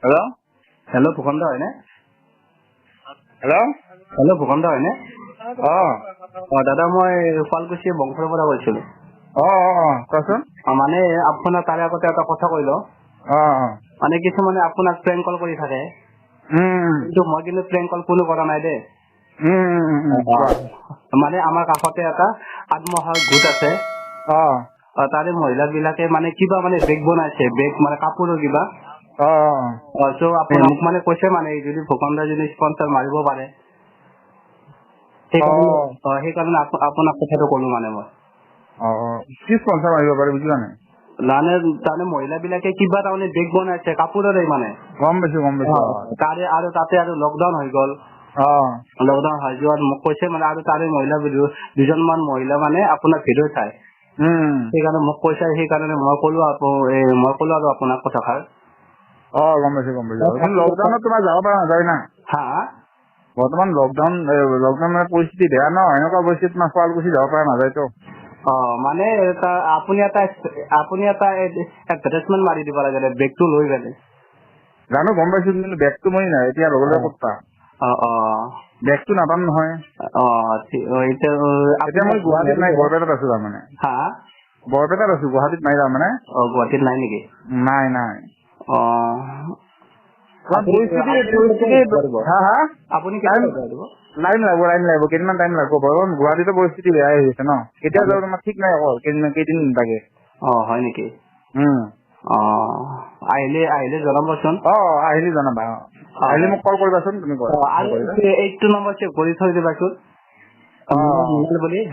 Hello? Hello, bhukhan da hoy ne? Hello? Hello, bhukhan da hoy ne? দাদা মই ফালকুছি বংশৰ পৰা কৈছিলো। কোৱাচোন। মানে আপোনাৰ তাৰে আগতে এটা কথা কৈলো। মানে কিছুমানে আপোনাক প্ৰেংক কল কৰি থাকে। কিন্তু মই কিন্তু প্ৰেংক কল কোনো কৰা নাই দে। মানে আমাৰ কাষতে এটা আত্মসহায়ক গোট আছে। তাৰে মহিলা বিলাকে মানে কিবা মানে বেগ বনাইছে, বেগ মানে কাপোৰৰ কিবা। চ' আপুনি মোক মানে কৈছে মানে যদি ভূষণ দাই যদি স্পনচাৰ মাৰিব পাৰে, সেইকাৰণে আপোনাক কথাটো ক'লো মানে মই। কি স্পনচাৰ মাৰিব পাৰে বুজিলা নাই? তাৰমানে মহিলা বিলাকে কিবা তাৰমানে বেগ বনাইছে কাপোৰৰে মানে। গম পাইছো। তাৰে আৰু তাতে আৰু লকডাউন হৈ গ'ল। লকডাউন হৈ যোৱাত মোক কৈছে মানে, আৰু তাৰে মহিলা দুজনমান মহিলা মানে আপোনাৰ ভিডিঅ' চাই। সেইকাৰণে মোক কৈছে, সেইকাৰণে মই ক'লো আৰু আপোনাক কথাষাৰ। গম পাইছো। লকডাউনত তোমাৰ যাব পৰা নাযায় না। বৰ্তমান লকডাউন মানে পৰিস্থিতি বেয়া ন, এনেকুৱা পৰিস্থিতিত তোমাৰ শুৱালকুছি যাব পৰা নাযায়তো। মানে আপুনি এটা এডভাৰটাইজমেণ্ট মাৰি দিব লাগে বেগটো লৈ গ'লে। জানো গম পাইছো, কিন্তু বেগটো মই নাই এতিয়া লগে ক'ত পাম। বেগটো নাপাম নহয়। এতিয়া মই গুৱাহাটীত নাই, বৰপেটাত আছো তাৰমানে। বৰপেটাত আছো, গুৱাহাটীত নাই তাৰমানে। গুৱাহাটীত নাই নেকি? নাই। লাইন লাগিব, কেইদিনমান টাইম লাগিব। বৰ্তমান গুৱাহাটীতো পৰিস্থিতি বেয়াই হৈছে ন, কেতিয়া যাব তোমাৰ ঠিক নাই। আকৌ কেইদিন লাগে। হয় নেকি? আহিলে জনাবচোন। আহিলে জনাবা। আহিলে মোক কল কৰিবাচোন তুমি। এইটো নম্বৰ চেভ কৰি থৈ দিবাচোন।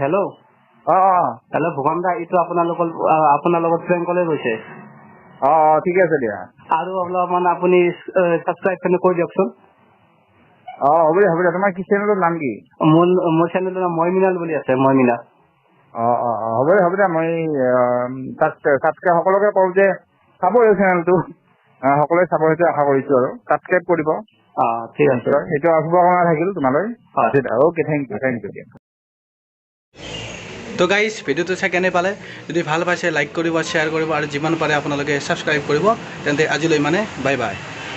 হেল্ল' ভূষণ দা, এইটো আপোনাৰ লগত প্ৰেংক কলে গৈছে। ঠিকে আছে দিয়া। আৰু অলপমান আপুনি ছাবস্ক্ৰাইব কৰি দিয়কচোন। হ'ব দিয়া। তোমাৰ কি চেনেলৰ নাম কি? মোৰ চেনেলৰ নাম মই মিনাল বুলি আছে। মই মিনাল। হ'ব দিয়া। মই তাতকে সকলোকে কওঁ যে চাব এই চেনেলটো। সকলোৱে চাব, সেইটো আশা কৰিছো। আৰু ছাবস্ক্ৰাইব কৰিব। ঠিক আছে, সেইটো শুভকামনা থাকিল তোমালৈ। অ'কে, থেংক ইউ দিয়া। তো গাইজ, ভিডিঅ'টো চাই কেনে পালে? যদি ভাল পাইছে লাইক কৰিব, শ্বেয়াৰ কৰিব, আৰু যিমান পাৰে আপোনালোকে ছাবস্ক্ৰাইব কৰিব। তেন্তে আজিলৈ মানে বাই বাই।